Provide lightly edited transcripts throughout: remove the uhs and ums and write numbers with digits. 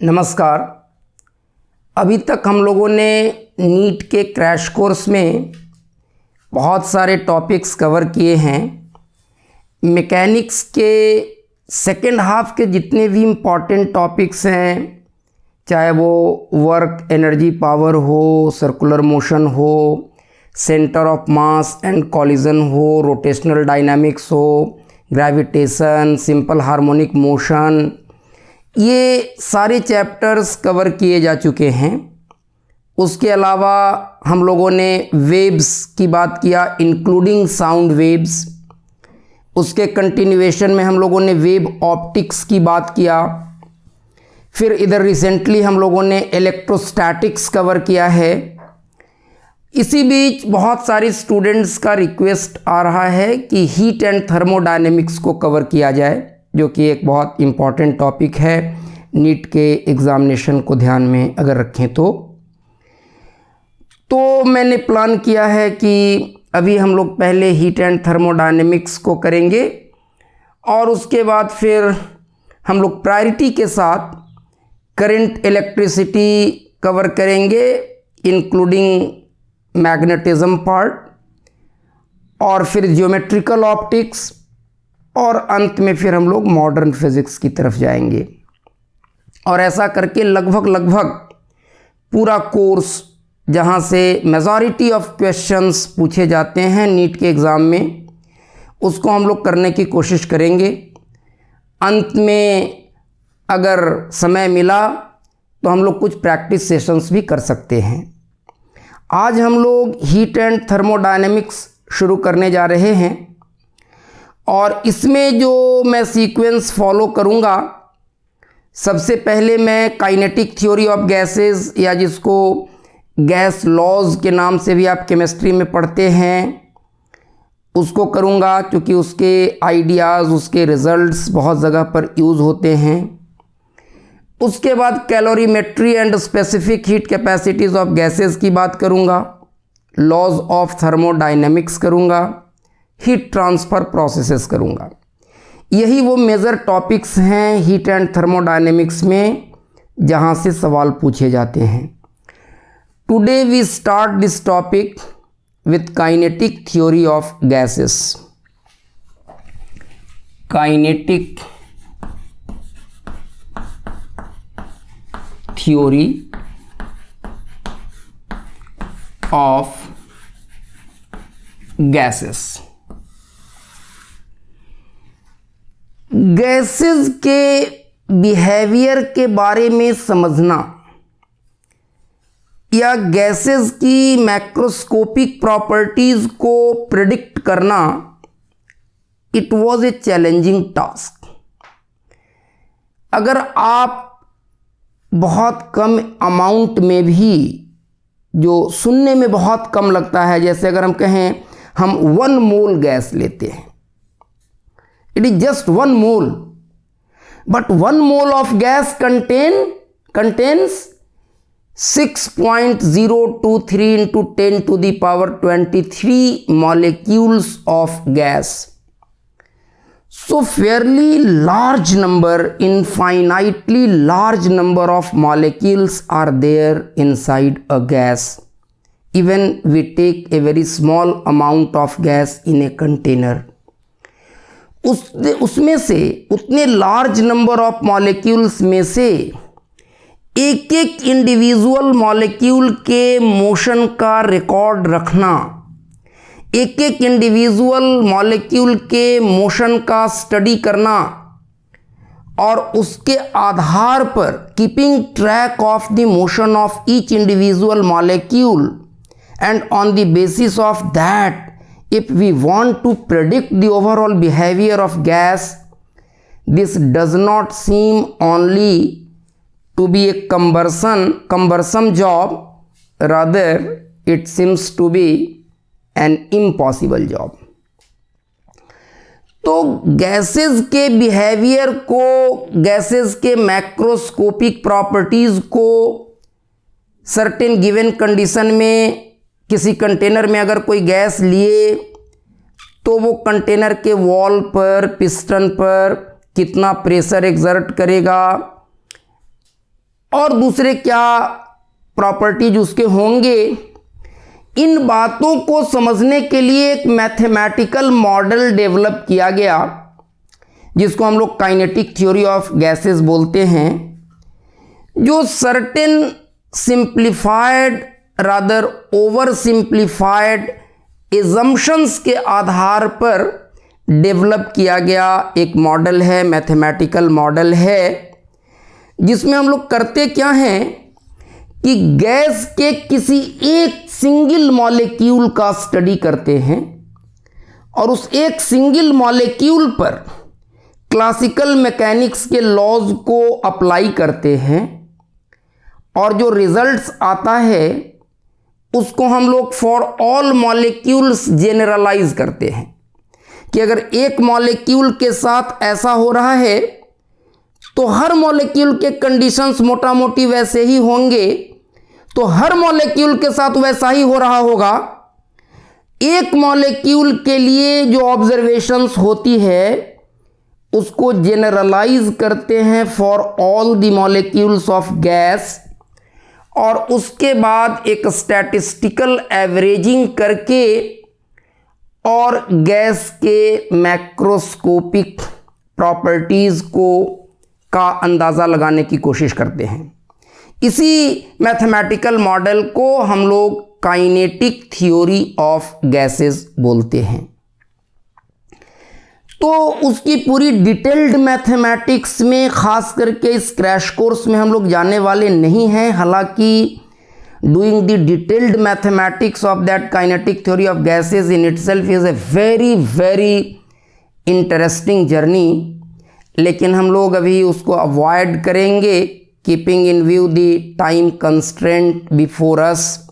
नमस्कार। अभी तक हम लोगों ने नीट के क्रैश कोर्स में बहुत सारे टॉपिक्स कवर किए हैं। मैकेनिक्स के सेकेंड हाफ के जितने भी इम्पॉर्टेंट टॉपिक्स हैं, चाहे वो वर्क, एनर्जी, पावर हो, सर्कुलर मोशन हो, centre of mass and collision हो, रोटेशनल डायनामिक्स हो, ग्रेविटेशन, सिंपल हार्मोनिक मोशन, ये सारे चैप्टर्स कवर किए जा चुके हैं। उसके अलावा हम लोगों ने वेव्स की बात किया, इंक्लूडिंग साउंड वेव्स। उसके कंटिन्यूएशन में हम लोगों ने वेव ऑप्टिक्स की बात किया। फिर इधर रिसेंटली हम लोगों ने इलेक्ट्रोस्टैटिक्स कवर किया है। इसी बीच बहुत सारे स्टूडेंट्स का रिक्वेस्ट आ रहा है कि हीट एंड थर्मोडायनेमिक्स को कवर किया जाए, जो कि एक बहुत इम्पॉर्टेंट टॉपिक है नीट के एग्ज़ामिनेशन को ध्यान में अगर रखें तो मैंने प्लान किया है कि अभी हम लोग पहले हीट एंड थर्मोडायनेमिक्स को करेंगे और उसके बाद फिर हम लोग प्रायोरिटी के साथ करंट इलेक्ट्रिसिटी कवर करेंगे, इंक्लूडिंग मैग्नेटिज्म पार्ट, और फिर ज्योमेट्रिकल ऑप्टिक्स, और अंत में फिर हम लोग मॉडर्न फिज़िक्स की तरफ जाएंगे। और ऐसा करके लगभग पूरा कोर्स, जहाँ से मेजॉरिटी ऑफ क्वेश्चंस पूछे जाते हैं नीट के एग्ज़ाम में, उसको हम लोग करने की कोशिश करेंगे। अंत में अगर समय मिला तो हम लोग कुछ प्रैक्टिस सेशंस भी कर सकते हैं। आज हम लोग हीट एंड थर्मोडायनेमिक्स शुरू करने जा रहे हैं और इसमें जो मैं सीक्वेंस फॉलो करूँगा, सबसे पहले मैं काइनेटिक थ्योरी ऑफ गैसेस, या जिसको गैस लॉज के नाम से भी आप केमिस्ट्री में पढ़ते हैं, उसको करूँगा, क्योंकि उसके आइडियाज़, उसके रिजल्ट्स बहुत जगह पर यूज़ होते हैं। उसके बाद calorimetry and specific heat capacities of gases की बात करूँगा, लॉज ऑफ थर्मोडायनेमिक्स करूँगा, हीट ट्रांसफ़र प्रोसेसेस करूँगा। यही वो मेजर टॉपिक्स हैं हीट एंड थर्मोडायनेमिक्स में जहाँ से सवाल पूछे जाते हैं। Today we start this topic with kinetic theory of gases. Kinetic theory of gases. Gases के बिहेवियर के बारे में समझना या गैसेस की मैक्रोस्कोपिक प्रॉपर्टीज़ को प्रेडिक्ट करना, it was a challenging task. अगर आप बहुत कम अमाउंट में भी, जो सुनने में बहुत कम लगता है, जैसे अगर हम कहें हम 1 मोल गैस लेते हैं, it is just 1 mole, but 1 mole of gas contains 6.023 into 10 to the power 23 molecules of gas. So fairly large number, infinitely large number of molecules are there inside a gas. Even we take a very small amount of gas in a container, उसमें से, उतने large number of molecules में से एक एक individual molecule के motion का record रखना, एक एक इंडिविजुअल मॉलिक्यूल के मोशन का स्टडी करना, और उसके आधार पर keeping track of the motion of each individual molecule, and on the basis of that, if we want to predict the overall behavior of gas, this does not seem only to be a cumbersome job, rather it seems to be an impossible job. तो gases के behaviour को, gases के macroscopic properties को certain given condition में, किसी container में अगर कोई गैस लिए तो वो कंटेनर के वॉल पर, पिस्टन पर कितना प्रेशर एक्सर्ट करेगा, और दूसरे क्या प्रॉपर्टीज उसके होंगे। इन बातों को समझने के लिए एक मैथमेटिकल मॉडल डेवलप किया गया जिसको हम लोग काइनेटिक थ्योरी ऑफ गैसेस बोलते हैं, जो certain simplified rather over simplified assumptions के आधार पर डेवलप किया गया एक मॉडल है, मैथमेटिकल मॉडल है, जिसमें हम लोग करते क्या हैं कि गैस के किसी एक सिंगल मॉलिक्यूल का स्टडी करते हैं और उस एक सिंगल मॉलिक्यूल पर क्लासिकल मैकेनिक्स के लॉज को अप्लाई करते हैं और जो रिजल्ट्स आता है उसको हम लोग फॉर ऑल मॉलिक्यूल्स जेनरलाइज करते हैं कि अगर एक मॉलिक्यूल के साथ ऐसा हो रहा है तो हर मॉलिक्यूल के कंडीशंस मोटा मोटी वैसे ही होंगे, तो हर मॉलिक्यूल के साथ वैसा ही हो रहा होगा। एक मॉलिक्यूल के लिए जो ऑब्जर्वेशंस होती है उसको जेनरलाइज करते हैं for all the molecules of gas और उसके बाद एक स्टैटिस्टिकल एवरेजिंग करके और गैस के मैक्रोस्कोपिक प्रॉपर्टीज को का अंदाज़ा लगाने की कोशिश करते हैं। इसी मैथमेटिकल मॉडल को हम लोग काइनेटिक थ्योरी ऑफ गैसेस बोलते हैं। तो उसकी पूरी डिटेल्ड मैथमेटिक्स में ख़ास करके इस क्रैश कोर्स में हम लोग जाने वाले नहीं हैं, हालांकि doing the detailed mathematics of that kinetic theory of gases in itself is a very very interesting journey, लेकिन हम लोग अभी उसको अवॉइड करेंगे keeping in view the time constraint before us,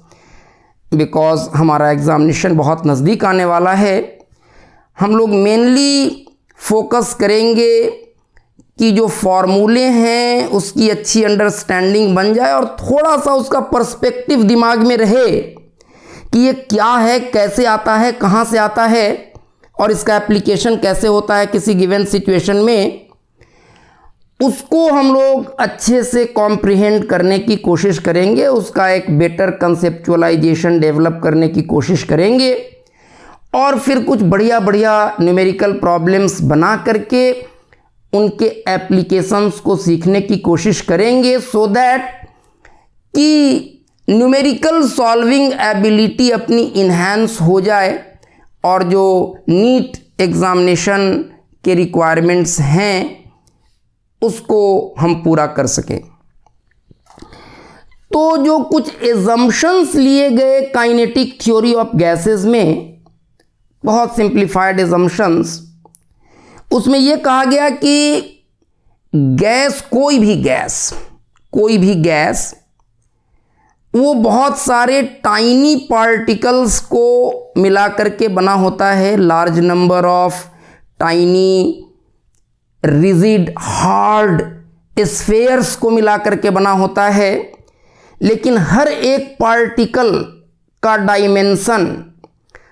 because हमारा एग्जामिनेशन बहुत नज़दीक आने वाला है। हम लोग मेनली फोकस करेंगे कि जो फॉर्मूले हैं उसकी अच्छी अंडरस्टैंडिंग बन जाए और थोड़ा सा उसका पर्सपेक्टिव दिमाग में रहे कि ये क्या है, कैसे आता है, कहाँ से आता है और इसका एप्लीकेशन कैसे होता है किसी गिवन सिचुएशन में, उसको हम लोग अच्छे से कॉम्प्रिहेंड करने की कोशिश करेंगे, उसका एक बेटर कंसेप्चुअलाइजेशन डेवलप करने की कोशिश करेंगे और फिर कुछ बढ़िया बढ़िया न्यूमेरिकल प्रॉब्लम्स बना करके उनके एप्लीकेशंस को सीखने की कोशिश करेंगे सो दैट कि न्यूमेरिकल सॉल्विंग एबिलिटी अपनी इन्हांस हो जाए और जो नीट एग्ज़ामिनेशन के रिक्वायरमेंट्स हैं उसको हम पूरा कर सकें। तो जो कुछ एजम्पशंस लिए गए काइनेटिक थ्योरी ऑफ गैसेस में, बहुत सिंप्लीफाइड एजम्पशंस, उसमें यह कहा गया कि गैस, कोई भी गैस वो बहुत सारे टाइनी पार्टिकल्स को मिला करके बना होता है, large number of tiny rigid hard spheres को मिला करके बना होता है, लेकिन हर एक पार्टिकल का डायमेंशन,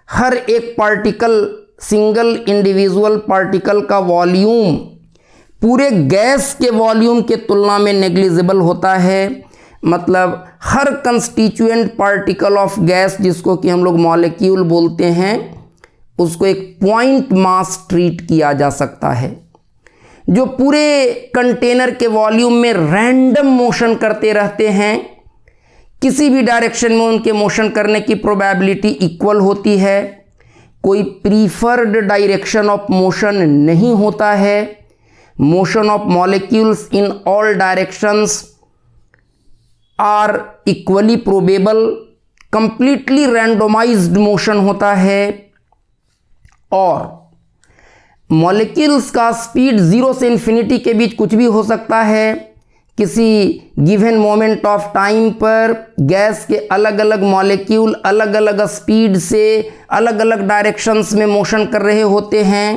हर एक पार्टिकल, सिंगल इंडिविजुअल पार्टिकल का वॉल्यूम पूरे गैस के वॉल्यूम के तुलना में नेग्लिजिबल होता है। मतलब हर कंस्टिट्यूएंट पार्टिकल ऑफ गैस, जिसको कि हम लोग मॉलिक्यूल बोलते हैं, उसको एक पॉइंट मास ट्रीट किया जा सकता है। जो पूरे कंटेनर के वॉल्यूम में रैंडम मोशन करते रहते हैं, किसी भी डायरेक्शन में उनके मोशन करने की प्रोबेबिलिटी इक्वल होती है, कोई प्रीफर्ड डायरेक्शन ऑफ मोशन नहीं होता है, motion of molecules in all directions are equally probable, completely randomized motion होता है और मॉलिक्यूल्स का स्पीड 0 से इन्फिनिटी के बीच कुछ भी हो सकता है। किसी गिवन मोमेंट ऑफ टाइम पर गैस के अलग अलग मॉलिक्यूल अलग अलग स्पीड से अलग अलग डायरेक्शंस में मोशन कर रहे होते हैं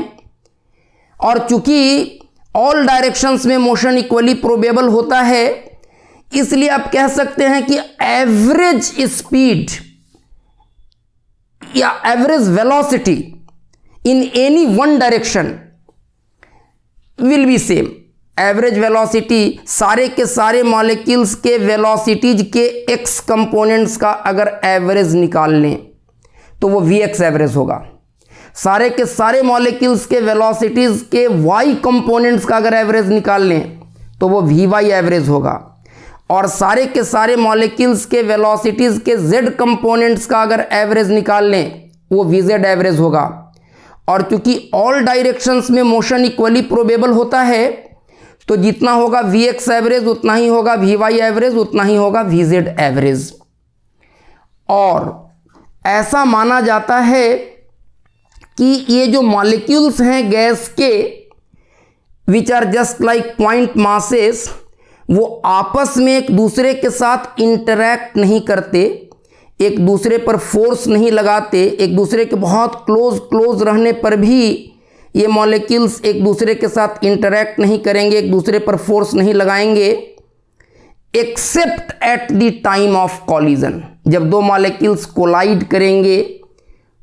और चूंकि ऑल डायरेक्शंस में मोशन इक्वली प्रोबेबल होता है, इसलिए आप कह सकते हैं कि एवरेज स्पीड या average velocity in any one direction will be same, average velocity, सारे के सारे मॉलिक्यूल्स के वेलोसिटीज के एक्स कंपोनेंट्स का अगर एवरेज निकाल लें तो वो Vx एवरेज होगा। सारे के सारे मॉलिक्यूल्स के वेलोसिटीज के y कंपोनेंट्स का अगर एवरेज निकाल लें तो वो Vy एवरेज होगा। और सारे के सारे मॉलिक्यूल्स के वेलोसिटीज के z कंपोनेंट्स का अगर एवरेज निकाल लें वो Vz एवरेज होगा। और क्योंकि ऑल डायरेक्शंस में मोशन इक्वली प्रोबेबल होता है तो जितना होगा Vx एवरेज उतना ही होगा Vy एवरेज, उतना ही होगा Vz एवरेज। और ऐसा माना जाता है कि ये जो मॉलिक्यूल्स हैं गैस के which are just like point masses, वो आपस में एक दूसरे के साथ इंटरैक्ट नहीं करते, एक दूसरे पर फोर्स नहीं लगाते। एक दूसरे के बहुत क्लोज रहने पर भी ये मॉलिक्यूल्स एक दूसरे के साथ इंटरैक्ट नहीं करेंगे, एक दूसरे पर फोर्स नहीं लगाएंगे, accept at the time of collision. जब दो मॉलिक्यूल्स कोलाइड करेंगे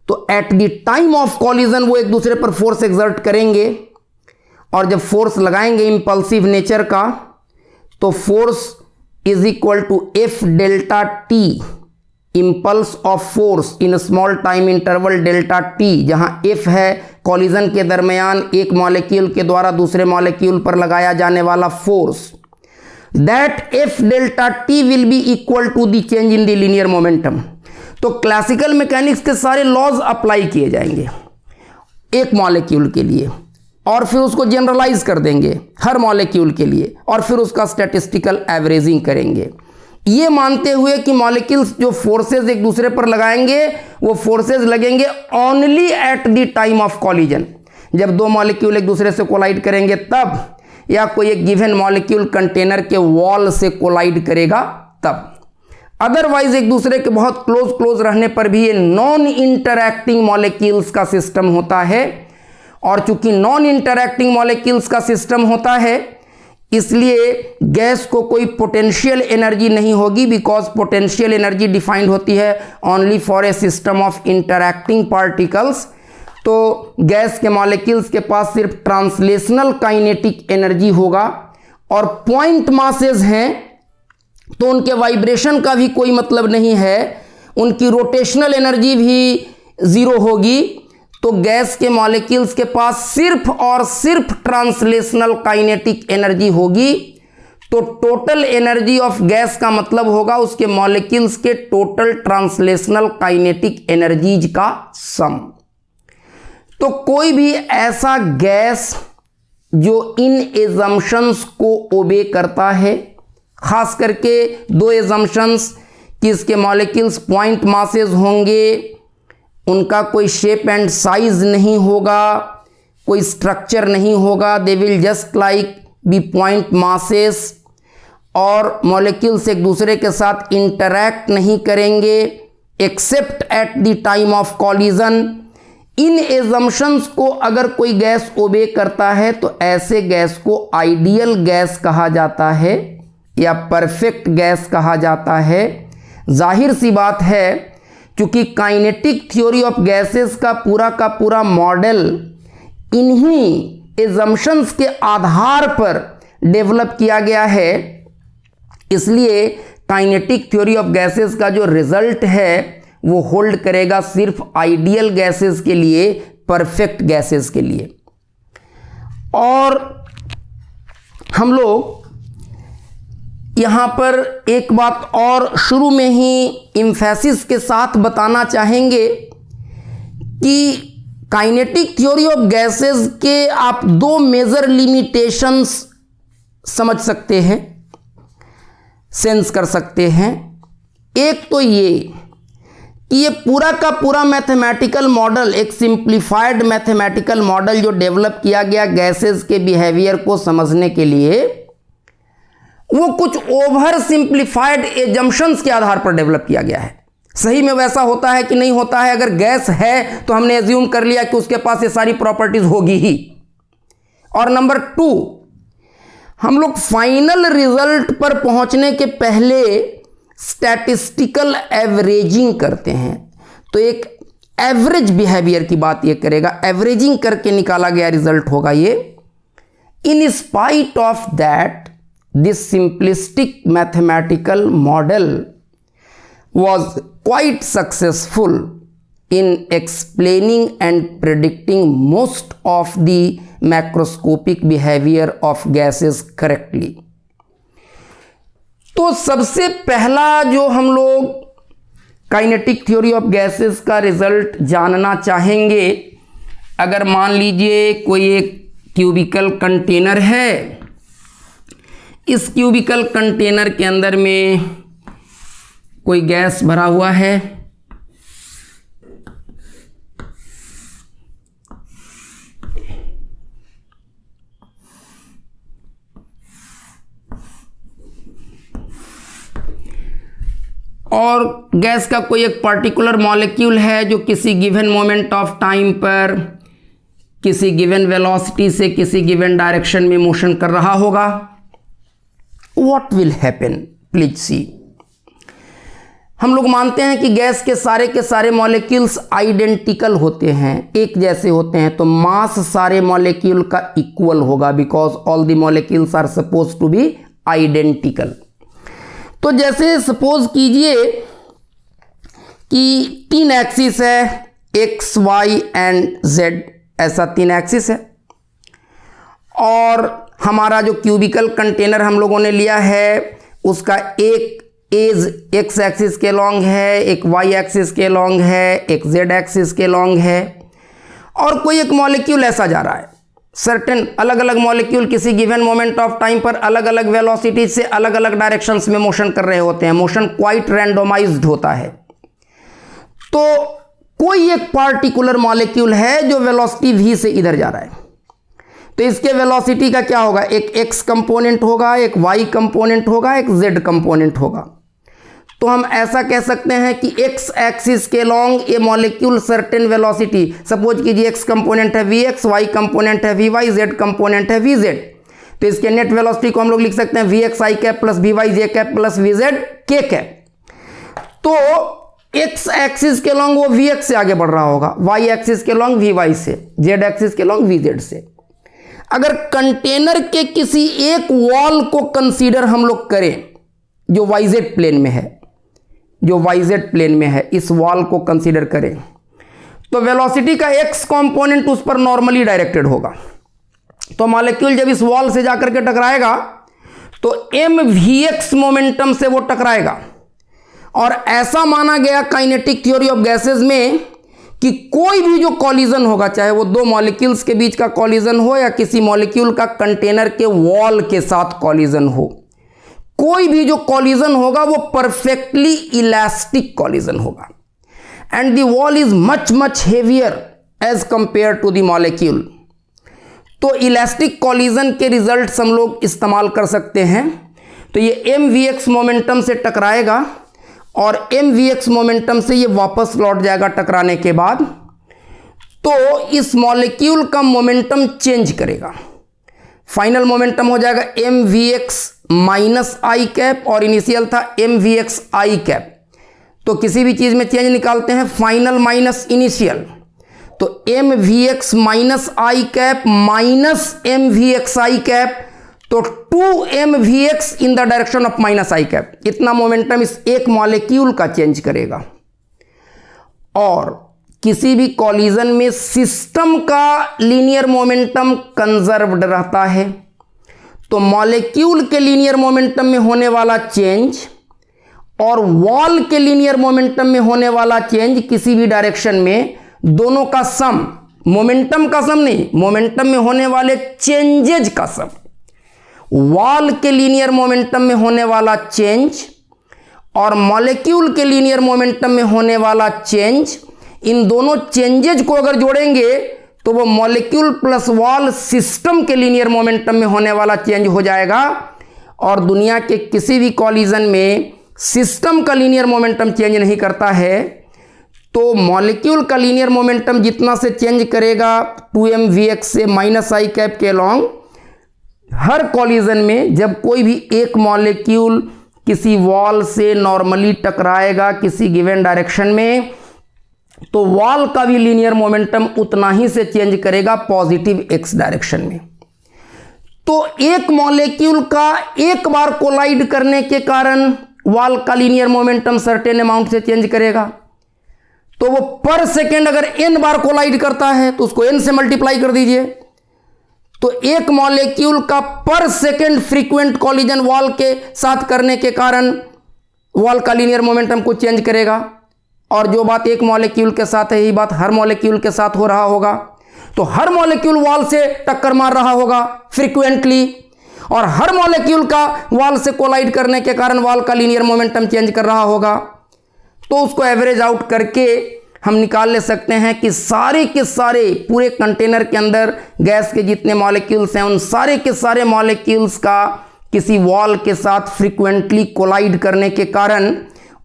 तो eight the time of collision वो एक दूसरे पर फोर्स एक्सर्ट करेंगे, और जब फोर्स लगाएंगे इंपल्सिव नेचर का तो force is equal to F delta T, impulse of force in small time interval delta T, जहां एफ है कॉलिजन के दरमियान एक मॉलिक्यूल के द्वारा दूसरे मॉलिक्यूल पर लगाया जाने वाला force. That F delta T will be equal to the change in the linear momentum. तो क्लासिकल मैकेनिक्स के सारे लॉज अप्लाई किए जाएंगे एक मॉलिक्यूल के लिए, और फिर उसको जनरलाइज कर देंगे हर मॉलिक्यूल के लिए, और फिर उसका स्टैटिस्टिकल एवरेजिंग करेंगे, ये मानते हुए कि मॉलिक्यूल्स जो फोर्सेस एक दूसरे पर लगाएंगे वो फोर्सेस लगेंगे only eight the time of collision. जब दो मॉलिक्यूल एक दूसरे से कोलाइड करेंगे तब, या कोई एक गिवन मॉलिक्यूल कंटेनर के वॉल से कोलाइड करेगा तब। अदरवाइज एक दूसरे के बहुत क्लोज रहने पर भी ये नॉन इंटरैक्टिंग मॉलिक्यूल्स का सिस्टम होता है। और चूंकि नॉन इंटरैक्टिंग मॉलिक्यूल्स का सिस्टम होता है इसलिए गैस को कोई पोटेंशियल एनर्जी नहीं होगी, बिकॉज पोटेंशियल एनर्जी डिफाइंड होती है only for a system of interacting particles. तो गैस के मॉलिक्यूल्स के पास सिर्फ ट्रांसलेशनल काइनेटिक एनर्जी होगा, और पॉइंट मासेस हैं तो उनके वाइब्रेशन का भी कोई मतलब नहीं है, उनकी रोटेशनल एनर्जी भी जीरो होगी। तो गैस के मॉलिक्यूल्स के पास सिर्फ और सिर्फ ट्रांसलेशनल काइनेटिक एनर्जी होगी। तो टोटल एनर्जी ऑफ गैस का मतलब होगा उसके मॉलिक्यूल्स के टोटल ट्रांसलेशनल काइनेटिक एनर्जीज का सम। तो कोई भी ऐसा गैस जो इन एजम्पशंस को ओबे करता है, खास करके दो एजम्पशंस कि इसके मॉलिक्यूल्स पॉइंट मासेस होंगे, उनका कोई शेप एंड साइज नहीं होगा, कोई स्ट्रक्चर नहीं होगा, they will just like be point masses, और मॉलिक्यूल्स एक दूसरे के साथ इंटरैक्ट नहीं करेंगे except at the time of collision. इन एजम्पशंस को अगर कोई गैस ओबे करता है तो ऐसे गैस को आइडियल गैस कहा जाता है या परफेक्ट गैस कहा जाता है। जाहिर सी बात है क्योंकि काइनेटिक थ्योरी ऑफ गैसेस का पूरा मॉडल इन्हीं एजम्पशंस के आधार पर डेवलप किया गया है, इसलिए काइनेटिक थ्योरी ऑफ गैसेस का जो रिजल्ट है वो होल्ड करेगा सिर्फ आइडियल गैसेस के लिए, परफेक्ट गैसेस के लिए। और हम लोग यहाँ पर एक बात और शुरू में ही इम्फेसिस के साथ बताना चाहेंगे कि काइनेटिक थ्योरी ऑफ गैसेस के आप दो मेजर लिमिटेशंस समझ सकते हैं, सेंस कर सकते हैं। एक तो ये कि ये पूरा का पूरा मैथमेटिकल मॉडल, एक सिंप्लीफाइड मैथमेटिकल मॉडल जो डेवलप किया गया गैसेस के बिहेवियर को समझने के लिए, वो कुछ ओवर सिंप्लीफाइड एजम्पशंस के आधार पर डेवलप किया गया है। सही में वैसा होता है कि नहीं होता है? अगर गैस है तो हमने एज्यूम कर लिया कि उसके पास ये सारी प्रॉपर्टीज होगी ही। और नंबर 2, हम लोग फाइनल रिजल्ट पर पहुंचने के पहले स्टैटिस्टिकल एवरेजिंग करते हैं। तो एक एवरेज बिहेवियर की बात ये करेगा, एवरेजिंग करके निकाला गया रिजल्ट होगा ये। In spite of that, this simplistic mathematical model was quite successful in explaining and predicting most of the macroscopic behavior of gases correctly. तो सबसे पहला जो हम लोग काइनेटिक थ्योरी ऑफ गैसेस का रिजल्ट जानना चाहेंगे, अगर मान लीजिए कोई एक क्यूबिकल कंटेनर है, इस क्यूबिकल कंटेनर के अंदर में कोई गैस भरा हुआ है, और गैस का कोई एक पर्टिकुलर मॉलिक्यूल है जो किसी गिवन मोमेंट ऑफ टाइम पर किसी गिवन वेलोसिटी से किसी गिवन डायरेक्शन में मोशन कर रहा होगा. What will happen, please see. हम लोग मानते हैं कि गैस के सारे मॉलिक्यूल्स आइडेंटिकल होते हैं, एक जैसे होते हैं, तो मास सारे मॉलिक्यूल का इक्वल होगा, because all the molecules are suppose to be identical. तो जैसे सपोज कीजिए कि 3 एक्सिस है, एक्स वाई एंड जेड, ऐसा 3 एक्सिस है, और हमारा जो क्यूबिकल कंटेनर हम लोगों ने लिया है उसका एक एज एक्स एक्सिस के लॉन्ग है, एक वाई एक्सिस के लॉन्ग है, एक जेड एक्सिस के लॉन्ग है, और कोई एक मॉलिक्यूल ऐसा जा रहा है. सर्टेन अलग अलग मॉलिक्यूल किसी गिवन मोमेंट ऑफ टाइम पर अलग अलग वेलोसिटी से अलग अलग डायरेक्शंस में मोशन कर रहे होते हैं. मोशन क्वाइट रैंडोमाइज्ड होता है. तो कोई एक पार्टिकुलर मॉलिक्यूल है जो वेलोसिटी v से इधर जा रहा है, तो इसके वेलोसिटी का क्या होगा, एक x कंपोनेंट होगा, एक y कंपोनेंट होगा, एक z कंपोनेंट होगा. तो हम ऐसा कह सकते हैं कि x एक्सिस के लॉन्ग ए मॉलिक्यूल सर्टेन वेलोसिटी, सपोज कीजिए x कंपोनेंट है vx, y कंपोनेंट है vy, z कंपोनेंट है vz, तो इसके नेट वेलोसिटी को हम लोग लिख सकते हैं vx i cap plus vy j cap plus vz k cap. तो x एक्सिस के लॉन्ग वो vx से आगे बढ़ रहा होगा, y एक्सिस के लॉन्ग vy से, z एक्सिस के लॉन्ग vz से. अगर कंटेनर के किसी एक वॉल को कंसीडर हम लोग करें जो yz प्लेन में है, जो yz प्लेन में है, इस वॉल को कंसीडर करें, तो वेलोसिटी का x कंपोनेंट उस पर नॉर्मली डायरेक्टेड होगा. तो मॉलिक्यूल जब इस वॉल से जाकर के टकराएगा तो mvx मोमेंटम से वो टकराएगा. और ऐसा माना गया काइनेटिक थ्योरी ऑफ गैसेस में कि कोई भी जो कॉलिजन होगा, चाहे वो 2 मॉलिक्यूल्स के बीच का कॉलिजन हो या किसी मॉलिक्यूल का कंटेनर के वॉल के साथ कॉलिजन हो, कोई भी जो कॉलिजन होगा वो परफेक्टली इलास्टिक कॉलिजन होगा. And the wall is much much heavier as compare to the molecule. तो इलास्टिक कॉलिजन के रिजल्ट्स हम लोग इस्तेमाल कर सकते हैं. तो ये mvx मोमेंटम से टकराएगा और mvx मोमेंटम से ये वापस लौट जाएगा टकराने के बाद. तो इस मॉलिक्यूल का मोमेंटम चेंज करेगा, फाइनल मोमेंटम हो जाएगा mvx माइनस आई कैप, और इनिशियल था mvx आई कैप. तो किसी भी चीज़ में चेंज निकालते हैं, फाइनल माइनस इनिशियल, तो mvx माइनस आई कैप माइनस mvx आई कैप, तो 2mvx in the direction of minus I cap. इतना मोमेंटम इस एक मॉलिक्यूल का चेंज करेगा. और किसी भी कॉलिजन में सिस्टम का लीनियर मोमेंटम कंजर्व्ड रहता है. तो मॉलिक्यूल के लीनियर मोमेंटम में होने वाला चेंज और वॉल के लीनियर मोमेंटम में होने वाला चेंज किसी भी डायरेक्शन में, दोनों का सम, मोमेंटम का सम नहीं, मोमेंटम में होने वाले चेंजेज का सम, वॉल के लीनियर मोमेंटम में होने वाला चेंज और मॉलिक्यूल के लीनियर मोमेंटम में होने वाला चेंज, इन दोनों चेंजेज को अगर जोड़ेंगे तो वो मॉलिक्यूल प्लस वॉल सिस्टम के लीनियर मोमेंटम में होने वाला चेंज हो जाएगा. और दुनिया के किसी भी कॉलिजन में सिस्टम का लीनियर मोमेंटम चेंज नहीं करता है, तो मॉलिक्यूल का लीनियर मोमेंटम जितना से चेंज करेगा 2mvx से माइनस आई कैप के लॉन्ग, हर कॉलिजन में जब कोई भी एक मॉलिक्यूल किसी वॉल से नॉर्मली टकराएगा किसी गिवन डायरेक्शन में, तो वॉल का भी लीनियर मोमेंटम उतना ही से चेंज करेगा पॉजिटिव x डायरेक्शन में. तो एक मॉलिक्यूल का एक बार कोलाइड करने के कारण वॉल का लीनियर मोमेंटम सर्टेन अमाउंट से चेंज करेगा। तो वो पर सेकेंड अगर n बार कोलाइड करता है तो उसको n से मल्टीप्लाई कर दीजिए। तो एक मॉलिक्यूल का पर सेकेंड फ्रीक्वेंट कॉलिजन वॉल के साथ करने के कारण वॉल का लीनियर मोमेंटम को चेंज करेगा। और जो बात एक मॉलिक्यूल के साथ है यही बात हर मॉलिक्यूल के साथ हो रहा होगा। तो हर मॉलिक्यूल वॉल से टक्कर मार रहा होगा फ्रीक्वेंटली, और हर मॉलिक्यूल का वॉल से कोलाइड करने के कारण वॉल का लीनियर मोमेंटम चेंज कर रहा होगा। तो उसको एवरेज आउट करके हम निकाल ले सकते हैं कि सारे के सारे पूरे कंटेनर के अंदर गैस के जितने मॉलिक्यूल्स हैं उन सारे के सारे मॉलिक्यूल्स का किसी वॉल के साथ फ्रीक्वेंटली कोलाइड करने के कारण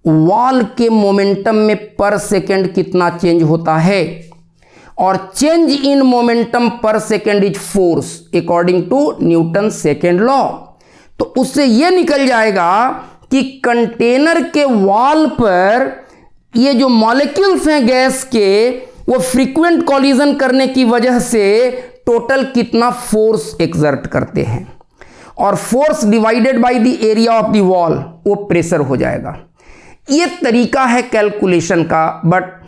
वॉल के मोमेंटम में पर सेकेंड कितना चेंज होता है। और चेंज इन मोमेंटम पर second is force according to Newton second law. तो उससे यह निकल जाएगा कि कंटेनर के वॉल पर ये जो मॉलिक्यूल्स हैं गैस के वो फ्रीक्वेंट कॉलिजन करने की वजह से टोटल कितना फोर्स एक्सर्ट करते हैं, और force divided by the area of the wall वो प्रेशर हो जाएगा। ये तरीका है कैलकुलेशन का, बट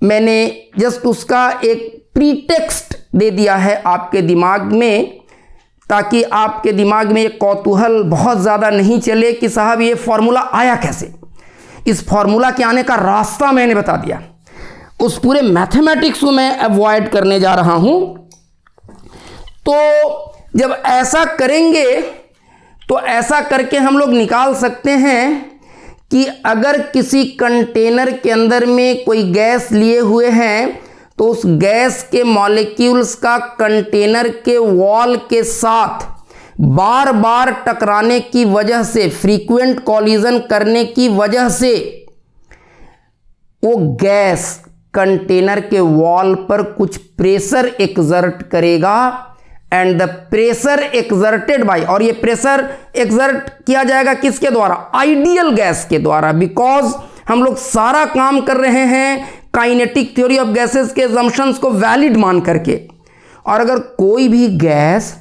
मैंने जस्ट उसका एक प्रीटेक्स्ट दे दिया है आपके दिमाग में, ताकि आपके दिमाग में ये कौतूहल बहुत ज़्यादा नहीं चले कि साहब ये फॉर्मूला आया कैसे। इस फॉर्मूला के आने का रास्ता मैंने बता दिया, उस पूरे मैथमेटिक्स को मैं अवॉइड करने जा रहा हूँ। तो जब ऐसा करेंगे तो ऐसा करके हम लोग निकाल सकते हैं कि अगर किसी कंटेनर के अंदर में कोई गैस लिए हुए हैं तो उस गैस के मॉलिक्यूल्स का कंटेनर के वॉल के साथ बार बार टकराने की वजह से, फ्रीक्वेंट कॉलिजन करने की वजह से वो गैस कंटेनर के वॉल पर कुछ प्रेशर एक्सर्ट करेगा। And the pressure exerted bye, और ये प्रेशर एक्सर्ट किया जाएगा किसके द्वारा? आइडियल गैस के द्वारा, बिकॉज हम लोग सारा काम कर रहे हैं काइनेटिक थ्योरी ऑफ गैसेस के assumptions को वैलिड मान करके। और अगर कोई भी gas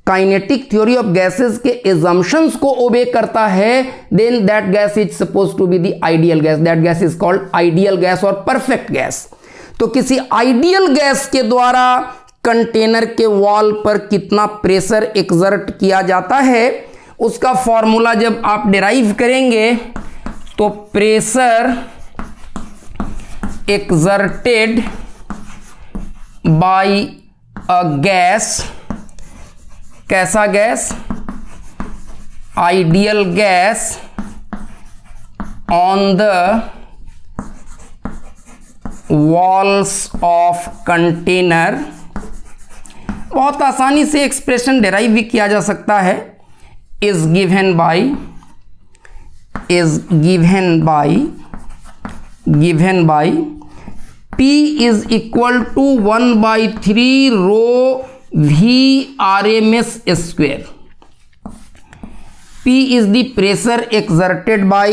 kinetic theory of gases के assumptions को ओबे करता है, then that gas is suppose to be the ideal gas. That gas is called ideal gas और परफेक्ट गैस। तो किसी आइडियल गैस के द्वारा कंटेनर के वॉल पर कितना प्रेशर एक्सर्ट किया जाता है उसका फॉर्मूला जब आप डिराइव करेंगे तो pressure exerted by a gas, कैसा gas? Ideal gas on the walls of container. बहुत आसानी से एक्सप्रेशन डिराइव भी किया जा सकता है। Is given by P is equal to 1/3 rho V RMS square. P is the pressure exerted by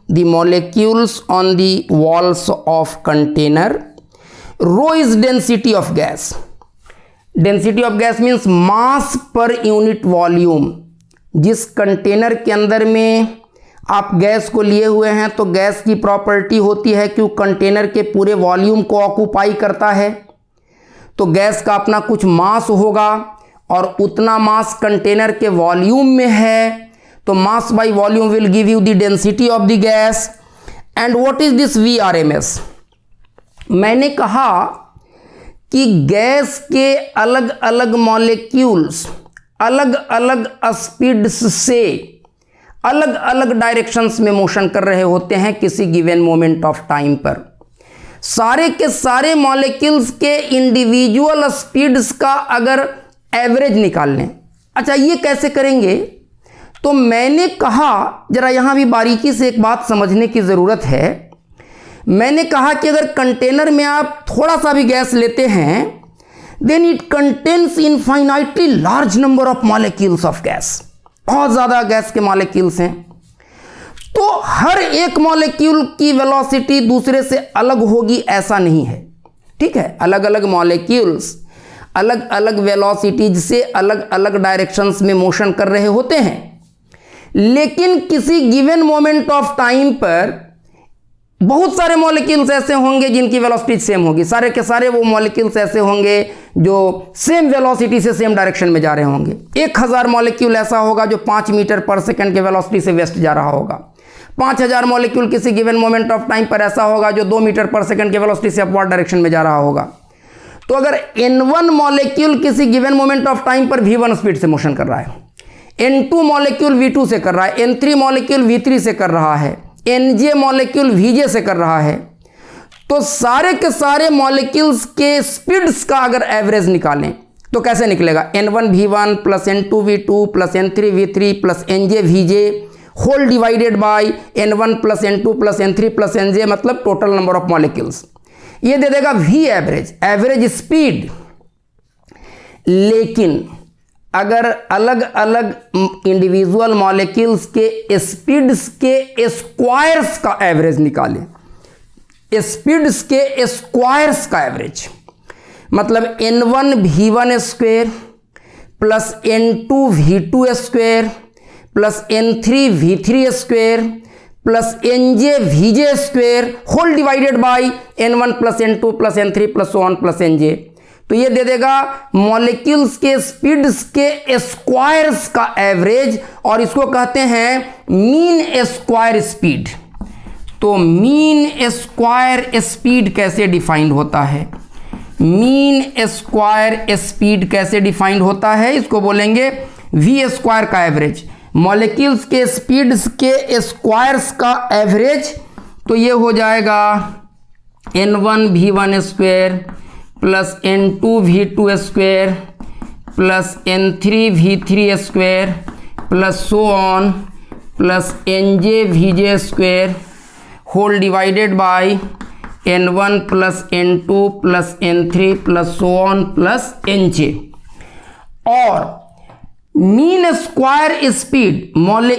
the molecules on the walls of container. Rho is density of gas. Density of gas means mass per unit volume. जिस container के अंदर में आप gas को लिए हुए हैं तो गैस की प्रॉपर्टी होती है कि वो कंटेनर के पूरे वॉल्यूम को ऑक्यूपाई करता है, तो गैस का अपना कुछ मास होगा और उतना मास कंटेनर के वॉल्यूम में है, तो मास by volume will give you the density of the gas. And what is this VRMS? मैंने कहा कि गैस के अलग अलग मॉलिक्यूल्स अलग अलग स्पीड्स से अलग अलग डायरेक्शंस में मोशन कर रहे होते हैं किसी गिवन मोमेंट ऑफ टाइम पर। सारे के सारे मॉलिक्यूल्स के इंडिविजुअल स्पीड्स का अगर एवरेज निकाल लें, अच्छा ये कैसे करेंगे? तो मैंने कहा जरा यहां भी बारीकी से एक बात समझने की ज़रूरत है। मैंने कहा कि अगर कंटेनर में आप थोड़ा सा भी गैस लेते हैं then it contains infinitely large number of molecules of gas. बहुत ज़्यादा गैस के मॉलिक्यूल्स हैं, तो हर एक मॉलिक्यूल की वेलोसिटी दूसरे से अलग होगी ऐसा नहीं है, ठीक है? अलग अलग मॉलिक्यूल्स अलग अलग वेलोसिटीज से अलग अलग डायरेक्शंस में मोशन कर रहे होते हैं, लेकिन किसी गिवन मोमेंट ऑफ टाइम पर बहुत सारे मॉलिक्यूल्स ऐसे होंगे जिनकी वेलोसिटी सेम होगी। सारे के सारे वो मॉलिक्यूल्स ऐसे होंगे जो सेम वेलोसिटी से सेम डायरेक्शन में जा रहे होंगे। 1000 मॉलिक्यूल ऐसा होगा जो 5 मीटर पर सेकंड के वेलोसिटी से वेस्ट जा रहा होगा। 5000 मॉलिक्यूल किसी गिवन मोमेंट ऑफ टाइम पर ऐसा होगा जो 2 मीटर पर सेकंड के वेलोसिटी से अपवर्ड डायरेक्शन में जा रहा होगा। तो अगर n1 मॉलिक्यूल किसी गिवन मोमेंट ऑफ टाइम पर v1 स्पीड से मोशन कर रहा है, n2 मॉलिक्यूल v2 से कर रहा है, n3 मॉलिक्यूल v3 से कर रहा है, nj मॉलिक्यूल vj से कर रहा है, तो सारे के सारे मॉलिक्यूल्स के स्पीड्स का अगर एवरेज निकालें तो कैसे निकलेगा? n1 v1 plus n2 v2 plus n3 v3 plus nj vj whole divided by n1 plus n2 plus n3 plus nj, मतलब टोटल नंबर ऑफ मॉलिक्यूल्स। ये दे देगा v एवरेज, एवरेज स्पीड। लेकिन अगर अलग अलग इंडिविजुअल मॉलिक्यूल्स के speeds के स्क्वायर्स का एवरेज निकालें, स्पीड्स के स्क्वायर्स का एवरेज, मतलब n1 v1 square plus n2 v2 square plus n3 v3 square plus nj vj square whole divided by n1 plus n2 plus n3 plus so on plus nj, तो ये दे देगा molecules के speeds के squares का average, और इसको कहते हैं मीन स्क्वायर स्पीड। तो मीन स्क्वायर स्पीड कैसे डिफाइंड होता है? मीन स्क्वायर स्पीड कैसे डिफाइंड होता है? इसको बोलेंगे v स्क्वायर का एवरेज, मॉलिक्यूल्स के स्पीड्स के स्क्वायर्स का एवरेज। तो ये हो जाएगा n1 v1 square plus n2 v2 square plus n3 v3 square plus so on plus nj vj square whole divided by n1 plus n2 plus n3 plus so on plus nj। और mean square speed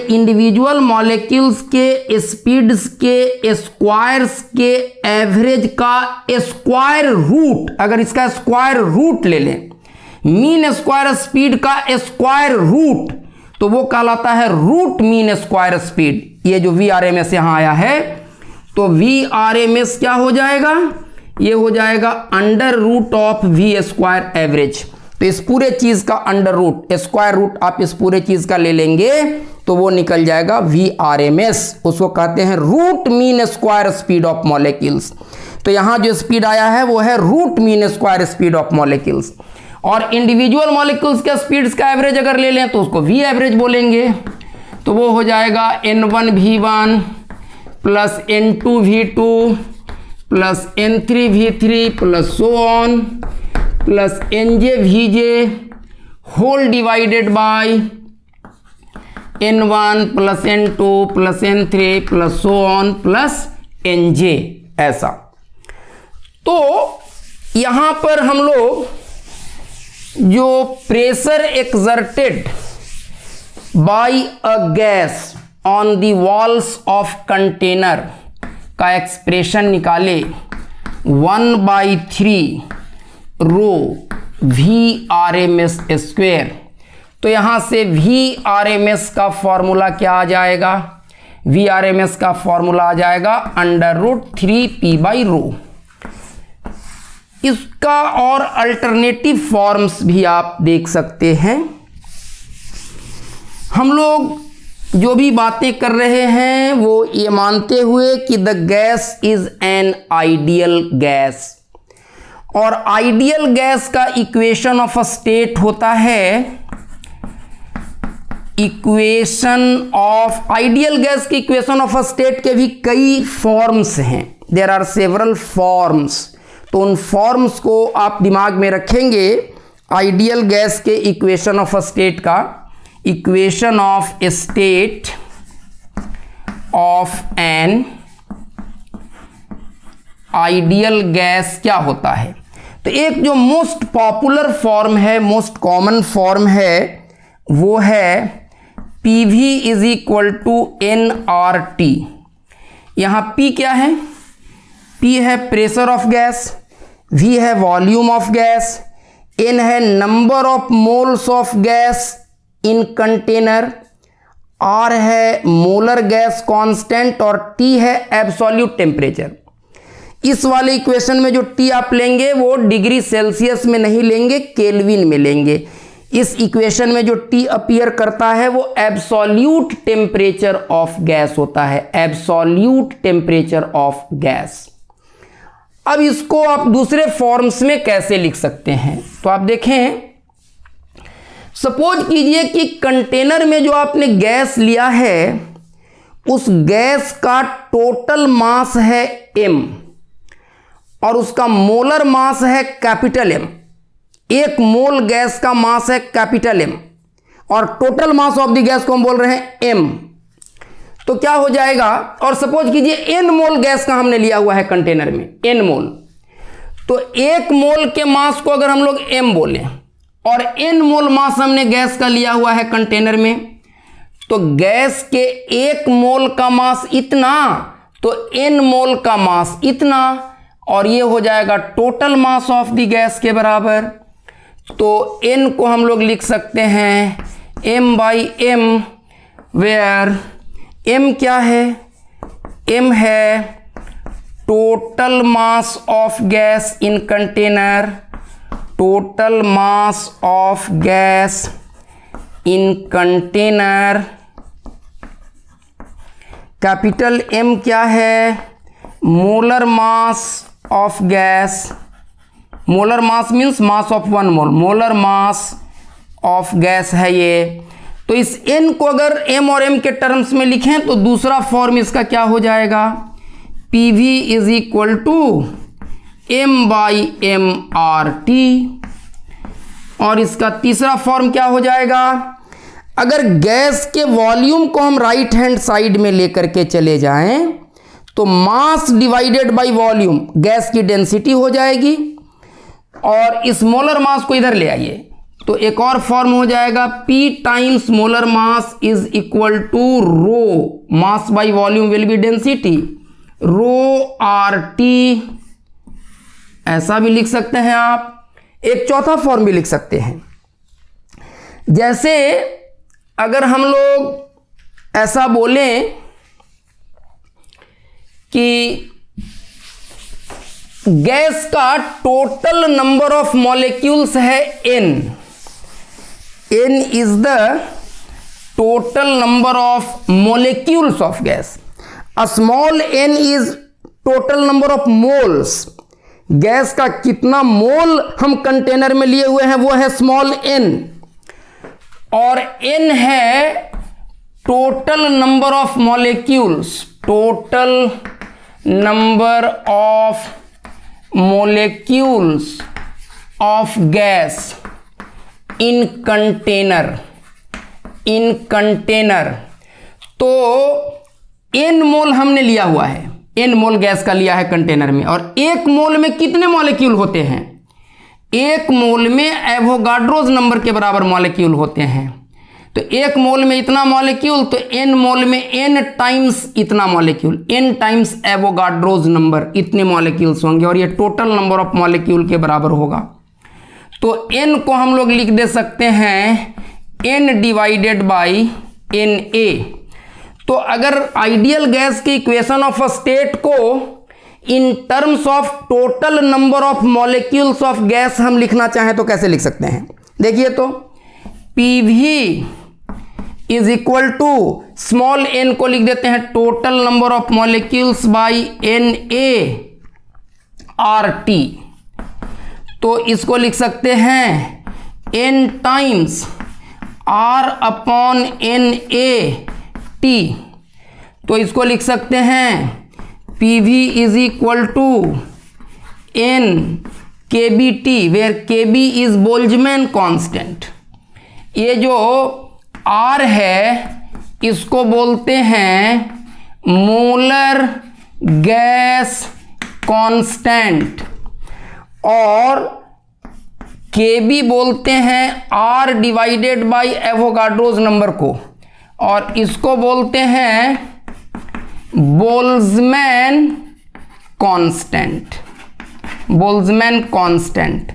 individual molecules के speeds के squares के average का square root, अगर इसका square root ले लें, mean square speed का स्क्वायर रूट, तो वो कहलाता है रूट मीन स्क्वायर स्पीड। ये जो VRMS यहां आया है, तो VRMS क्या हो जाएगा? ये हो जाएगा under root of v square average. तो इस पूरे चीज का अंडर रूट, स्क्वायर रूट आप इस पूरे चीज का ले लेंगे तो वो निकल जाएगा VRMS। उसको कहते हैं root mean square speed of molecules. तो यहां जो स्पीड आया है वो है root mean square speed of molecules. और इंडिविजुअल मॉलिक्यूल्स के स्पीड्स का एवरेज अगर ले लें तो उसको v एवरेज बोलेंगे। तो वो हो जाएगा n1 v1 plus n2 v2 plus n3 v3 plus so on plus nj vj whole divided by n1 plus n2 plus n3 plus so on plus nj, ऐसा। तो यहां पर हम लोग जो pressure exerted by a gas on the walls of container का expression निकाले 1/3 rho VRMS square. तो यहां से VRMS का फॉर्मूला क्या आ जाएगा? VRMS का फॉर्मूला आ जाएगा √3p/रो। इसका और अल्टरनेटिव फॉर्म्स भी आप देख सकते हैं। हम लोग जो भी बातें कर रहे हैं वो ये मानते हुए कि the gas is an ideal gas, और आइडियल गैस का इक्वेशन ऑफ अ स्टेट होता है, इक्वेशन ऑफ आइडियल गैस की इक्वेशन ऑफ अ स्टेट के भी कई फॉर्म्स हैं, देयर आर सेवरल फॉर्म्स। तो उन फॉर्म्स को आप दिमाग में रखेंगे। आइडियल गैस के इक्वेशन ऑफ अ स्टेट का, equation of state of an ideal gas क्या होता है? तो एक जो मोस्ट पॉपुलर फॉर्म है, मोस्ट कॉमन फॉर्म है, वो है PV is equal to nRT। यहां P क्या है? P है प्रेशर ऑफ गैस, V है वॉल्यूम ऑफ गैस, N है number of moles of gas in container, R है मोलर गैस कांस्टेंट और T है एब्सोल्यूट टेम्परेचर। इस वाले इक्वेशन में जो T आप लेंगे वो डिग्री सेल्सियस में नहीं लेंगे, केल्विन में लेंगे। इस इक्वेशन में जो T अपीयर करता है वो एब्सोल्यूट टेम्परेचर ऑफ गैस होता है, एब्सोल्यूट टेम्परेचर ऑफ गैस। अब इसको आप दूसरे फॉर्म्स में कैसे लिख सकते हैं, तो आप देखें, सपोज कीजिए कि कंटेनर में जो आपने गैस लिया है उस गैस का टोटल मास है m और उसका मोलर मास है कैपिटल M। एक मोल गैस का मास है कैपिटल M और total mass of the gas को हम बोल रहे हैं m। तो क्या हो जाएगा, और सपोज कीजिए n मोल गैस का हमने लिया हुआ है कंटेनर में, n मोल, तो एक मोल के मास को अगर हम लोग m बोलें और n मोल मास हमने गैस का लिया हुआ है कंटेनर में, तो गैस के एक मोल का मास इतना, तो n मोल का मास इतना, और ये हो जाएगा total mass of the gas के बराबर। तो n को हम लोग लिख सकते हैं m/m, वेयर m क्या है, m है total mass of gas in container, total mass of gas in container. Capital M क्या है, molar mass of gas, molar mass means mass of one mole, molar mass of gas है ये। तो इस n को अगर m और m के टर्म्स में लिखें तो दूसरा फॉर्म इसका क्या हो जाएगा, PV is equal to m/mRT। और इसका तीसरा फॉर्म क्या हो जाएगा, अगर गैस के वॉल्यूम को हम राइट हैंड साइड में लेकर के चले जाएं तो mass divided by volume gas की डेंसिटी हो जाएगी, और इस मोलर मास को इधर ले आइए तो एक और फॉर्म हो जाएगा, P times molar mass is equal to rho, mass by volume will be density, rho RT। ऐसा भी लिख सकते हैं आप। एक चौथा फॉर्म भी लिख सकते हैं, जैसे अगर हम लोग ऐसा बोलें कि गैस का टोटल नंबर ऑफ मॉलिक्यूल्स है n is the total number of molecules of gas, a small n is total number of moles, gas का कितना मोल हम कंटेनर में लिए हुए हैं वो है स्मॉल n, और n है total number of molecules, total number of molecules of gas in container, in container. तो n मोल हमने लिया हुआ है, n मोल गैस का लिया है कंटेनर में, और एक मोल में कितने मॉलिक्यूल होते हैं, एक मोल में एवोगाड्रोज नंबर के बराबर मॉलिक्यूल होते हैं। तो एक मोल में इतना मॉलिक्यूल, तो n मोल में n टाइम्स इतना molecule, n times Avogadro's number, इतने मॉलिक्यूल्स होंगे, और ये टोटल नंबर ऑफ मॉलिक्यूल के बराबर होगा। तो n को हम लोग लिख दे सकते हैं n डिवाइडेड बाई Na। तो अगर आइडियल गैस की इक्वेशन ऑफ अ स्टेट को in terms of total number of molecules of gas हम लिखना चाहें तो कैसे लिख सकते हैं, देखिए, तो PV is equal to small n को लिख देते हैं total number of molecules by NaRT। तो इसको लिख सकते हैं n टाइम्स R/NaT। तो इसको लिख सकते हैं PV is equal to n kBT, where kB is Boltzmann constant. ये जो R है इसको बोलते हैं मोलर गैस कांस्टेंट, और kB बोलते हैं R divided by Avogadro's number को, और इसको बोलते हैं बोल्ट्जमैन कांस्टेंट, बोल्ट्जमैन कांस्टेंट।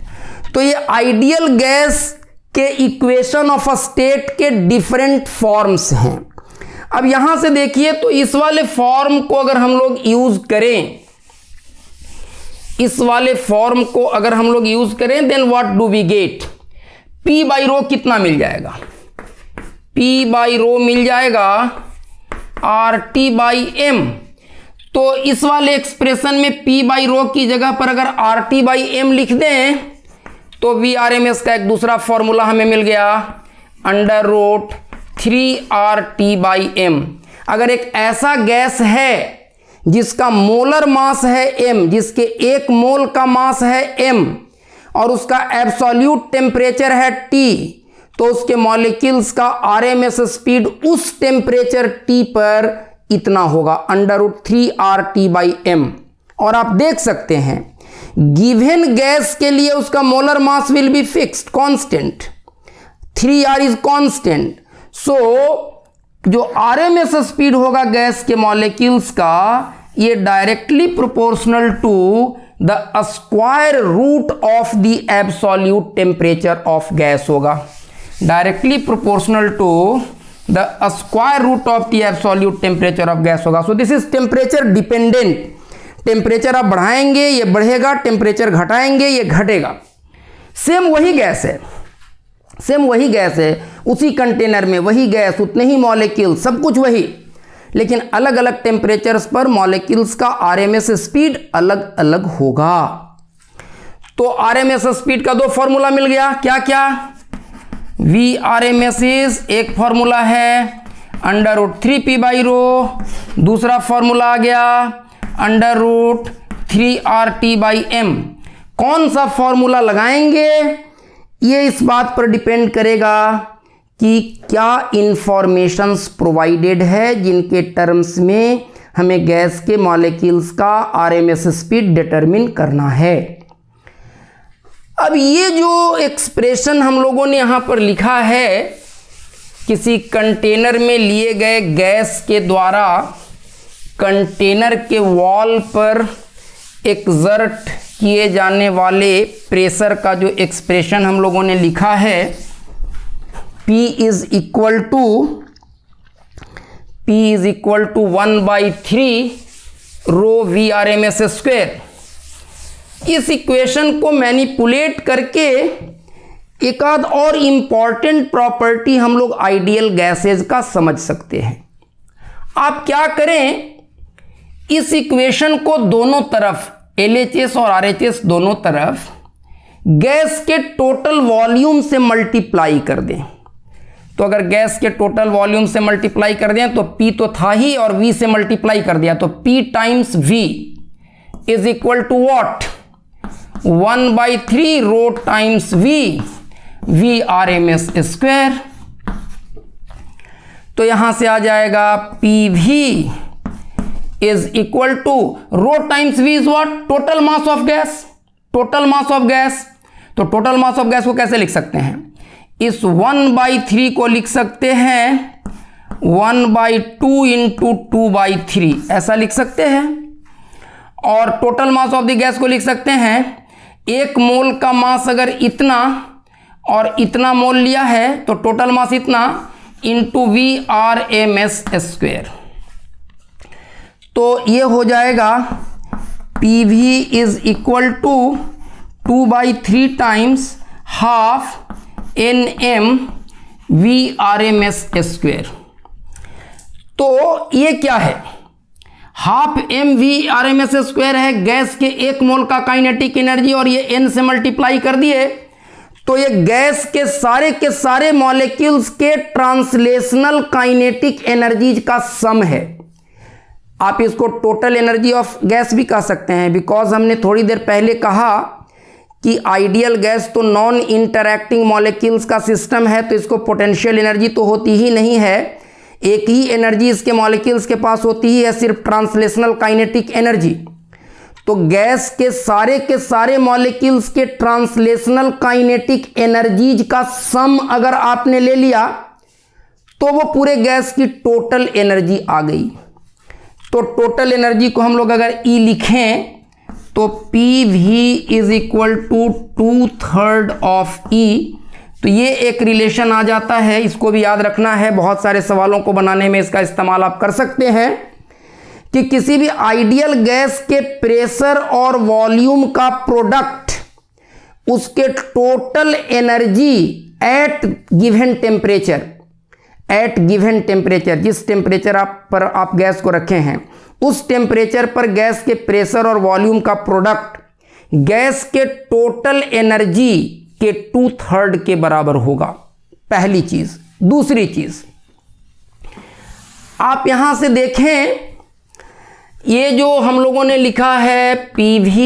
तो ये आइडियल गैस के इक्वेशन ऑफ अ स्टेट के डिफरेंट फॉर्म्स हैं। अब यहां से देखिए, तो इस वाले फॉर्म को अगर हम लोग यूज करें, इस वाले फॉर्म को अगर हम लोग यूज करें, then what do we get? P by rho कितना मिल जाएगा? P बाई रो मिल जाएगा RT बाई M। तो इस वाले एक्सप्रेशन में P बाई रो की जगह पर अगर RT बाई M लिख दें तो VRMS का एक दूसरा फॉर्मूला हमें मिल गया, under root 3RT by M। अगर एक ऐसा गैस है जिसका मोलर मास है m, जिसके एक मोल का मास है m और उसका एब्सोल्यूट टेम्परेचर है T, तो उसके मॉलिक्यूल्स का RMS स्पीड उस टेम्परेचर T पर इतना होगा, under root 3RT by M। और आप देख सकते हैं गिवन गैस के लिए उसका molar mass will be fixed constant, 3R is constant. So जो RMS स्पीड होगा गैस के मॉलिक्यूल्स का, ये directly proportional to the square root of the absolute temperature of gas होगा, directly proportional to the square root of the absolute temperature of gas होगा। So this is temperature dependent. Temperature आप बढ़ाएंगे ये बढ़ेगा, temperature घटाएंगे ये घटेगा। Same वही गैस है, सेम वही गैस है, उसी कंटेनर में वही गैस, उतने ही मॉलिक्यूल, सब कुछ वही, लेकिन अलग अलग टेम्परेचर्स पर मॉलिक्यूल्स का RMS स्पीड अलग अलग होगा। तो RMS स्पीड का दो फॉर्मूला मिल गया, क्या क्या? VRMS इज एक फॉर्मूला है under root 3P by rho, दूसरा फॉर्मूला आ गया under root 3RT by M। कौन सा फॉर्मूला लगाएंगे ये इस बात पर डिपेंड करेगा कि क्या इंफॉर्मेशंस प्रोवाइडेड है जिनके टर्म्स में हमें गैस के मॉलिक्यूल्स का RMS स्पीड डिटरमिन करना है। अब ये जो एक्सप्रेशन हम लोगों ने यहाँ पर लिखा है, किसी कंटेनर में लिए गए गैस के द्वारा कंटेनर के वॉल पर एक्सर्ट किए जाने वाले प्रेशर का जो एक्सप्रेशन हम लोगों ने लिखा है, P is equal to 1/3 rho VRMS square. इस इक्वेशन को मैनिपुलेट करके एक आध और इम्पॉर्टेंट प्रॉपर्टी हम लोग आइडियल गैसेज का समझ सकते हैं। आप क्या करें, इस इक्वेशन को दोनों तरफ LHS और RHS दोनों तरफ गैस के टोटल वॉल्यूम से मल्टीप्लाई कर दें। तो अगर गैस के टोटल वॉल्यूम से मल्टीप्लाई कर दें तो P तो था ही और V से मल्टीप्लाई कर दिया, तो P times V is equal to what? 1/3 rho times V RMS square. तो यहां से आ जाएगा PV is equal to rho times V is what? Total mass of gas, total mass of gas. तो टोटल मास ऑफ गैस को कैसे लिख सकते हैं? इस 1/3 को लिख सकते हैं 1/2 इंटू 2/3, ऐसा लिख सकते हैं। और total mass of the gas को लिख सकते हैं, एक मोल का मास अगर इतना और इतना मोल लिया है तो टोटल मास इतना इंटू VRMS स्क्वायर। तो ये हो जाएगा PV is equal to 2/3 times half NM VRMS square. तो ये क्या है? हाफ M VRMS स्क्वायर है गैस के एक मोल का काइनेटिक एनर्जी, और ये N से मल्टीप्लाई कर दिए तो ये गैस के सारे मॉलिक्यूल्स के ट्रांसलेशनल काइनेटिक एनर्जीज का सम है। आप इसको टोटल एनर्जी ऑफ गैस भी कह सकते हैं, बिकॉज हमने थोड़ी देर पहले कहा कि आइडियल गैस तो नॉन इंटरैक्टिंग मॉलिक्यूल्स का सिस्टम है, तो इसको पोटेंशियल एनर्जी तो होती ही नहीं है, एक ही एनर्जी इसके मॉलिक्यूल्स के पास होती ही है, सिर्फ ट्रांसलेशनल काइनेटिक एनर्जी। तो गैस के सारे मॉलिक्यूल्स के ट्रांसलेशनल काइनेटिक एनर्जीज का सम अगर आपने ले लिया तो वो पूरे गैस की टोटल एनर्जी आ गई। तो टोटल एनर्जी को हम लोग अगर E लिखें तो PV is equal to 2/3 of E। तो ये एक रिलेशन आ जाता है, इसको भी याद रखना है, बहुत सारे सवालों को बनाने में इसका इस्तेमाल आप कर सकते हैं कि किसी भी आइडियल गैस के प्रेशर और वॉल्यूम का प्रोडक्ट उसके total energy at given temperature, जिस टेम्परेचर पर आप गैस को रखे हैं उस टेम्परेचर पर गैस के प्रेशर और वॉल्यूम का प्रोडक्ट गैस के टोटल एनर्जी के 2/3 के बराबर होगा। पहली चीज। दूसरी चीज, आप यहां से देखें, ये जो हम लोगों ने लिखा है PV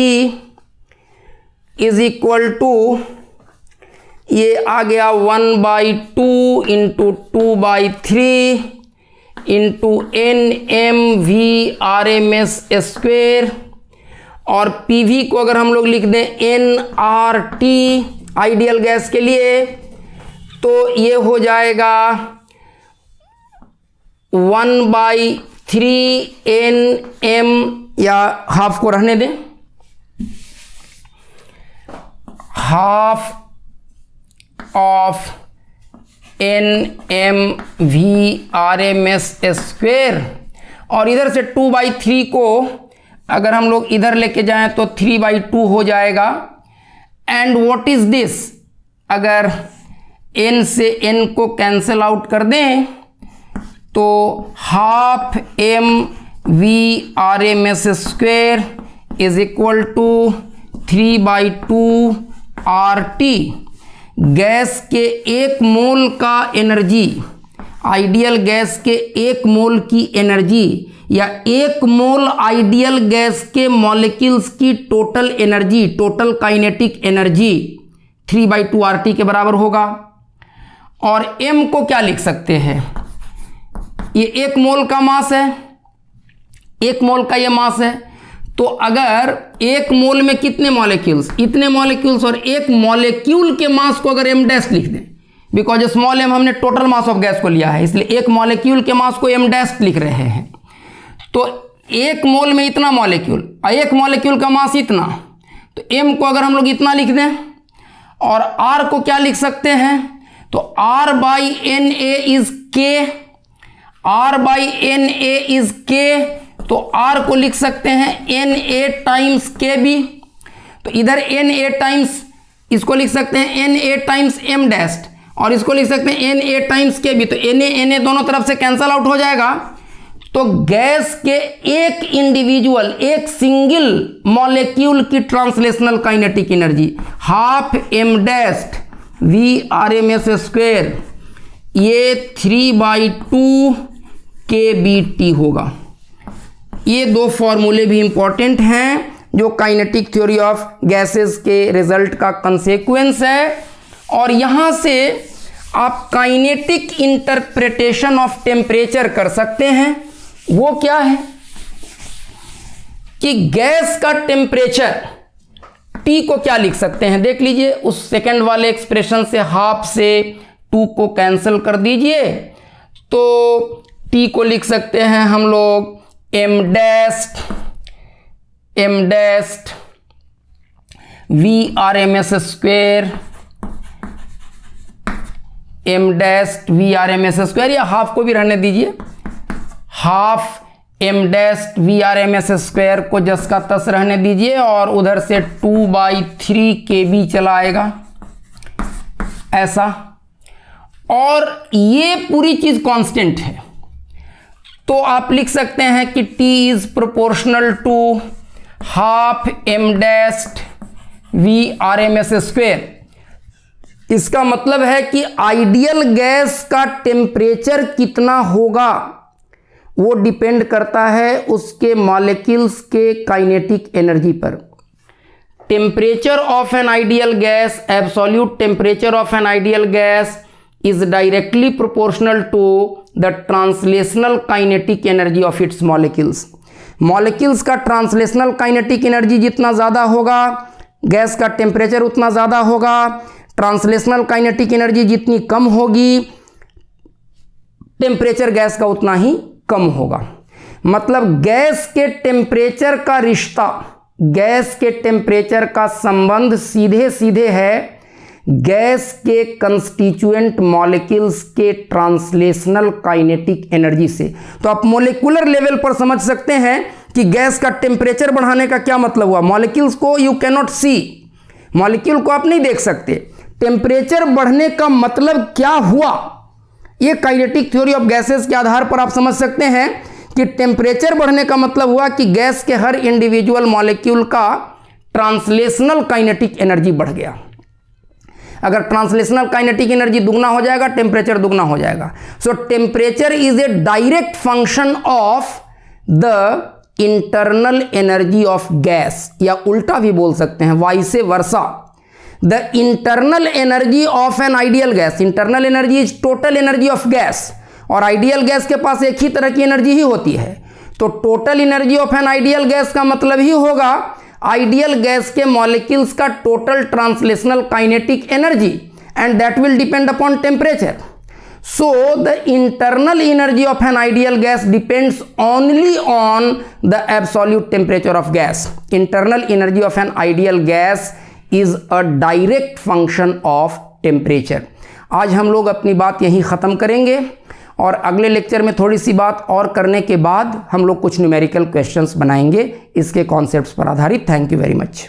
इज इक्वल टू, ये आ गया 1/2 इंटू 2/3 इंटू NmV/RMS स्क्वेयर, और PV को अगर हम लोग लिख दें nRT आइडियल गैस के लिए, तो ये हो जाएगा 1/3 Nm, या हाफ को रहने दें, हाफ ऑफ NmV/RMS स्क्वेयर, और इधर से 2/3 को अगर हम लोग इधर लेके जाएं तो 3/2 हो जाएगा। एंड व्हाट इज दिस, अगर n से n को कैंसिल आउट कर दें तो half mV/RMS square is equal to 3/2 RT। Gas के 1 मोल का एनर्जी, आइडियल गैस के 1 मोल की एनर्जी या 1 मोल आइडियल गैस के मॉलिक्यूल्स की total energy, total kinetic energy 3/2 RT के बराबर होगा। और m को क्या लिख सकते हैं, ये 1 मोल का मास है, 1 मोल का ये मास है, तो अगर 1 मोल में कितने मॉलिक्यूल्स, इतने मॉलिक्यूल्स, और 1 मॉलिक्यूल के मास को अगर m' लिख दें, बिकॉज स्मॉल m हमने टोटल मास ऑफ गैस को लिया है, इसलिए 1 मॉलिक्यूल के मास को m' लिख रहे हैं। तो 1 मोल में इतना मॉलिक्यूल और 1 मॉलिक्यूल का मास इतना, तो m को अगर हम लोग इतना लिख दें, और r को क्या लिख सकते हैं, तो R/NA is K, R/NA is K, तो R को लिख सकते हैं Na टाइम्स KB, तो इधर Na टाइम्स, इसको लिख सकते हैं Na टाइम्स m', और इसको लिख सकते हैं Na टाइम्स KB, तो Na दोनों तरफ से कैंसल आउट हो जाएगा। तो गैस के एक इंडिविजुअल, एक सिंगल मॉलिक्यूल की translational kinetic energy half m'(V/RMS square), ये 3/2 kBT होगा। ये 2 फॉर्मूले भी इंपॉर्टेंट हैं जो काइनेटिक थ्योरी ऑफ गैसेस के रिजल्ट का कंसेक्वेंस है। और यहां से आप काइनेटिक इंटरप्रिटेशन ऑफ टेम्परेचर कर सकते हैं। वो क्या है कि गैस का टेम्परेचर T को क्या लिख सकते हैं, देख लीजिए, उस सेकंड वाले एक्सप्रेशन से हाफ से 2 को कैंसिल कर दीजिए, तो T को लिख सकते हैं हम लोग m'(V/RMS स्क्वेयर), m'(V/RMS स्क्वेयर), या हाफ को भी रहने दीजिए, हाफ m'(V/RMS स्क्वेयर) को जस का तस रहने दीजिए, और उधर से 2/3 kB चला आएगा ऐसा। और ये पूरी चीज कांस्टेंट है, तो आप लिख सकते हैं कि T is proportional to half m'(V/RMS square. इसका मतलब है कि आइडियल गैस का टेम्परेचर कितना होगा वो डिपेंड करता है उसके मॉलिक्यूल्स के काइनेटिक एनर्जी पर। Temperature of an ideal gas, absolute temperature of an ideal gas is directly proportional to the translational kinetic energy of its molecules। Molecules का ट्रांसलेशनल काइनेटिक एनर्जी जितना ज़्यादा होगा, गैस का टेम्परेचर उतना ज़्यादा होगा। ट्रांसलेशनल काइनेटिक एनर्जी जितनी कम होगी, टेम्परेचर गैस का उतना ही कम होगा। मतलब गैस के टेम्परेचर का रिश्ता गैस के टेम्परेचर का संबंध सीधे सीधे है गैस के कंस्टिट्यूएंट मॉलिक्यूल्स के ट्रांसलेशनल काइनेटिक एनर्जी से। तो आप मोलिकुलर लेवल पर समझ सकते हैं कि गैस का टेम्परेचर बढ़ाने का क्या मतलब हुआ। मॉलिक्यूल्स को you can not see, molecule को आप नहीं देख सकते, टेम्परेचर बढ़ने का मतलब क्या हुआ, ये काइनेटिक थ्योरी ऑफ गैसेस के आधार पर आप समझ सकते हैं कि टेम्परेचर बढ़ने का मतलब हुआ कि गैस के हर इंडिविजुअल मॉलिक्यूल का ट्रांसलेशनल काइनेटिक एनर्जी बढ़ गया। अगर ट्रांसलेशनल काइनेटिक एनर्जी दुगना हो जाएगा, टेम्परेचर दुगना हो जाएगा। सो temperature is a direct function of the internal energy of gas, या उल्टा भी बोल सकते हैं, vice versa. The internal energy of an ideal gas, internal energy is total energy of gas, और आइडियल गैस के पास एक ही तरह की एनर्जी ही होती है। तो total energy of an ideal gas का मतलब ही होगा आइडियल गैस के मॉलिक्यूल्स का total translational kinetic energy, and that will depend upon temperature. So the internal energy of an ideal gas depends only on the absolute temperature of gas. Internal energy of an ideal gas is a direct function of temperature. आज हम लोग अपनी बात यहीं ख़त्म करेंगे, और अगले लेक्चर में थोड़ी सी बात और करने के बाद हम लोग कुछ न्यूमेरिकल क्वेश्चंस बनाएंगे इसके कॉन्सेप्ट्स पर आधारित। Thank you very much.